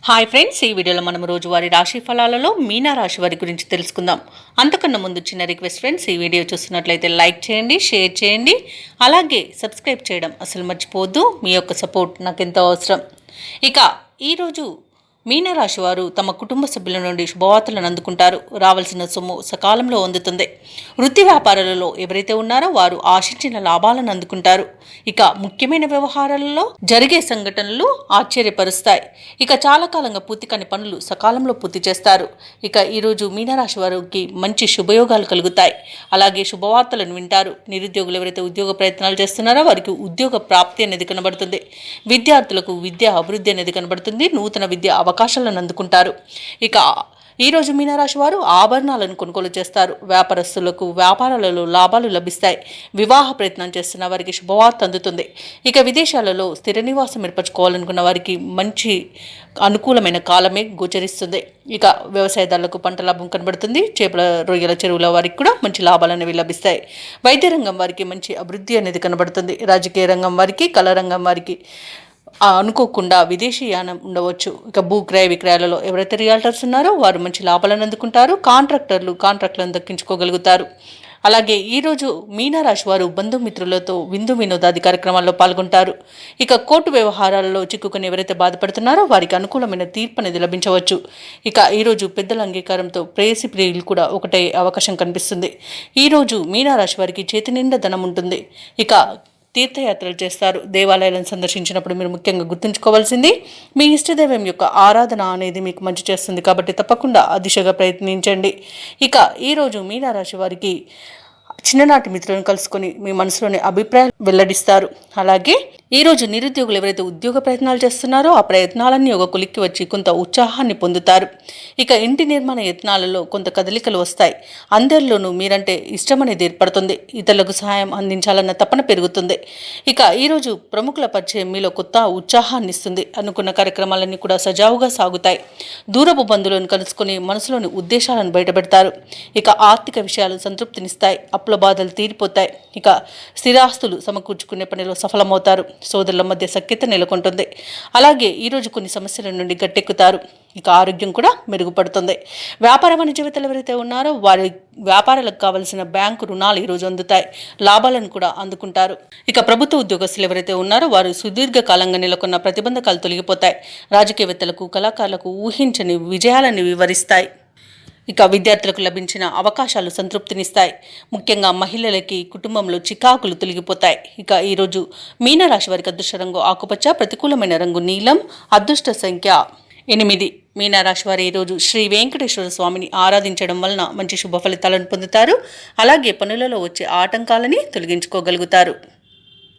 Hi friends, ఈ వీడియోలో మనం రోజువారీ రాశి ఫలాలలో మీనా రాశి వారి గురించి తెలుసుకుందాం. అంతకన్నా ముందు చిన్న రిక్వెస్ట్ ఫ్రెండ్స్, ఈ వీడియో చూస్తున్నట్లయితే లైక్ చేయండి, షేర్ చేయండి, అలాగే సబ్స్క్రైబ్ చేయడం అసలు మర్చిపోవద్దు. మీ యొక్క సపోర్ట్ నాకు ఎంతో అవసరం. ఇక ఈరోజు మీనరాశి వారు తమ కుటుంబ సభ్యుల నుండి శుభవార్తలను అందుకుంటారు. రావాల్సిన సొమ్ము సకాలంలో అందుతుంది. వృత్తి వ్యాపారాలలో ఎవరైతే ఉన్నారో వారు ఆశించిన లాభాలను అందుకుంటారు. ఇక ముఖ్యమైన వ్యవహారాలలో జరిగే సంఘటనలు ఆశ్చర్యపరుస్తాయి. ఇక చాలా కాలంగా పూర్తి కాని పనులు సకాలంలో పూర్తి చేస్తారు. ఇక ఈరోజు మీనరాశి వారికి మంచి శుభయోగాలు కలుగుతాయి. అలాగే శుభవార్తలను వింటారు. నిరుద్యోగులు ఎవరైతే ఉద్యోగ ప్రయత్నాలు చేస్తున్నారో వారికి ఉద్యోగ ప్రాప్తి అనేది కనబడుతుంది. విద్యార్థులకు విద్యా అభివృద్ధి అనేది కనబడుతుంది. నూతన విద్య అవకాశాలను అందుకుంటారు. ఇక ఈరోజు మీనరాశి వారు ఆభరణాలను కొనుగోలు చేస్తారు. వ్యాపారస్తులకు వ్యాపారాలలో లాభాలు లభిస్తాయి. వివాహ ప్రయత్నం చేస్తున్న వారికి శుభవార్త అందుతుంది. ఇక విదేశాలలో స్థిర నివాసం ఏర్పరచుకోవాలనుకున్న వారికి మంచి అనుకూలమైన కాలమే గోచరిస్తుంది. ఇక వ్యవసాయదారులకు పంట లాభం కనబడుతుంది. చేపల రొయ్యల చెరువుల వారికి కూడా మంచి లాభాలు అనేవి లభిస్తాయి. వైద్య రంగం వారికి మంచి అభివృద్ధి అనేది కనబడుతుంది. రాజకీయ రంగం వారికి, కళా రంగం వారికి అనుకోకుండా విదేశీయానం ఉండవచ్చు. ఇక భూ క్రయ విక్రయాలలో ఎవరైతే రియాల్టర్స్ ఉన్నారో వారు మంచి లాభాలను అందుకుంటారు. కాంట్రాక్టర్లను దక్కించుకోగలుగుతారు. అలాగే ఈరోజు మీనరాశి వారు బంధుమిత్రులతో విందు వినోదాది కార్యక్రమాల్లో పాల్గొంటారు. ఇక కోర్టు వ్యవహారాలలో చిక్కుకొని ఎవరైతే బాధపడుతున్నారో వారికి అనుకూలమైన తీర్పు అనేది లభించవచ్చు. ఇక ఈరోజు పెద్దల అంగీకారంతో ప్రేయసి ప్రియులు కూడా ఒకటే అవకాశం కనిపిస్తుంది. ఈరోజు మీనరాశి వారికి చేతి నిండా ధనం ఉంటుంది. ఇక తీర్థయాత్రలు చేస్తారు. దేవాలయాలను సందర్శించినప్పుడు మీరు ముఖ్యంగా గుర్తుంచుకోవాల్సింది మీ ఇష్టదైవం యొక్క ఆరాధన అనేది మీకు మంచి చేస్తుంది. కాబట్టి తప్పకుండా ఆ దిశగా ప్రయత్నించండి. ఇక ఈరోజు మీనరాశి వారికి చిన్ననాటి మిత్రులను కలుసుకొని మీ మనసులోని అభిప్రాయాలు వెల్లడిస్తారు. అలాగే ఈరోజు నిరుద్యోగులు ఎవరైతే ఉద్యోగ ప్రయత్నాలు చేస్తున్నారో ఆ ప్రయత్నాలన్నీ ఒక కొలిక్కి వచ్చి కొంత ఉత్సాహాన్ని పొందుతారు. ఇక ఇంటి నిర్మాణ యత్నాలలో కొంత కదలికలు వస్తాయి. అందరిలోనూ మీరంటే ఇష్టం అనేది ఏర్పడుతుంది. ఇతరులకు సహాయం అందించాలన్న తపన పెరుగుతుంది. ఇక ఈరోజు ప్రముఖుల పరిచయం మీలో కొత్త ఉత్సాహాన్ని ఇస్తుంది. అనుకున్న కార్యక్రమాలన్నీ కూడా సజావుగా సాగుతాయి. దూరపు బంధువులను కలుసుకొని మనసులోని ఉద్దేశాలను బయటపెడతారు. ఇక ఆర్థిక విషయాలు సంతృప్తినిస్తాయి. అప్పుల బాధలు తీరిపోతాయి. ఇక స్థిరాస్తులు సమకూర్చుకునే పనిలో సఫలమవుతారు. సోదరుల మధ్య సఖ్యత నెలకొంటుంది. అలాగే ఈరోజు కొన్ని సమస్యల నుండి గట్టెక్కుతారు. ఇక ఆరోగ్యం కూడా మెరుగుపడుతుంది. వ్యాపార వాణిజ్యవేత్తలు ఎవరైతే ఉన్నారో వారి వ్యాపారాలకు కావలసిన బ్యాంకు రుణాలు ఈరోజు అందుతాయి. లాభాలను కూడా అందుకుంటారు. ఇక ప్రభుత్వ ఉద్యోగస్తులు ఎవరైతే ఉన్నారో వారు సుదీర్ఘకాలంగా నెలకొన్న ప్రతిబంధకాలు తొలగిపోతాయి. రాజకీయవేత్తలకు, కళాకారులకు ఊహించని విజయాలను వివరిస్తాయి. ఇక విద్యార్థులకు లభించిన అవకాశాలు సంతృప్తినిస్తాయి. ముఖ్యంగా మహిళలకి కుటుంబంలో చికాకులు తొలగిపోతాయి. ఇక ఈరోజు మీనరాశి వారికి అదృష్ట రంగు ఆకుపచ్చ, ప్రతికూలమైన రంగు నీలం, అదృష్ట సంఖ్య 8. మీనరాశి వారు ఈరోజు శ్రీ వెంకటేశ్వర స్వామిని ఆరాధించడం వలన మంచి శుభ ఫలితాలను పొందుతారు. అలాగే పనులలో వచ్చే ఆటంకాలని తొలగించుకోగలుగుతారు.